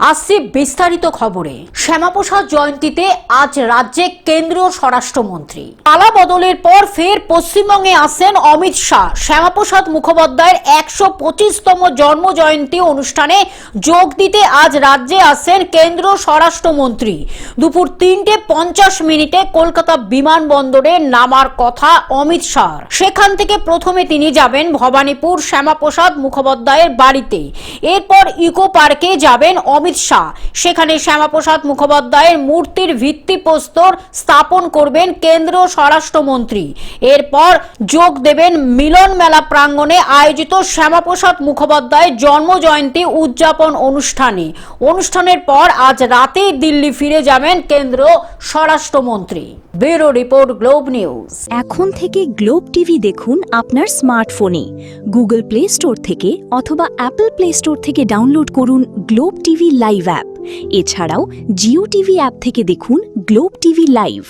আসছে বিস্তারিত খবরে। শ্যামাপ্রসাদ জয়ন্তীতে আজ রাজ্যে কেন্দ্রীয় স্বরাষ্ট্রমন্ত্রী। পালা বদলের পর ফের পশ্চিমবঙ্গে আসেন অমিত শাহ। শ্যামাপ্রসাদ মুখোপাধ্যায়ের ১২৫তম জন্ম জয়ন্তী অনুষ্ঠানে যোগ দিতে আজ রাজ্যে আসেন কেন্দ্রীয় স্বরাষ্ট্রমন্ত্রী। দুপুর ৩:৫০ কলকাতা বিমানবন্দরে নামার কথা অমিত শাহ। সেখান থেকে প্রথমে তিনি যাবেন ভবানীপুর শ্যামাপ্রসাদ মুখোপাধ্যায়ের বাড়িতে। এরপর ইকো পার্কে যাবেন অমিত শাহ। সেখানে শ্যামাপ্রসাদ মুখোপাধ্যায়ের মূর্তির ভিত্তিপ্রস্তর স্থাপন করবেন কেন্দ্রীয় স্বরাষ্ট্রমন্ত্রী। এরপর যোগ দেবেন মিলন মেলা প্রাঙ্গণে আয়োজিত শ্যামাপ্রসাদ মুখোপাধ্যায়ের জন্ম জয়ন্তী উদযাপন অনুষ্ঠানের পর আজ রাতেই দিল্লি ফিরে যাবেন কেন্দ্রীয় স্বরাষ্ট্রমন্ত্রী। Bureau report, globe news. এখন থেকে গ্লোব টিভি দেখুন আপনার স্মার্টফোনে। গুগল প্লে স্টোর থেকে অথবা অ্যাপল প্লে স্টোর থেকে ডাউনলোড করুন গ্লোব টিভি লাইভ অ্যাপ। এছাড়াও জিও টিভি অ্যাপ থেকে দেখুন গ্লোব টিভি লাইভ।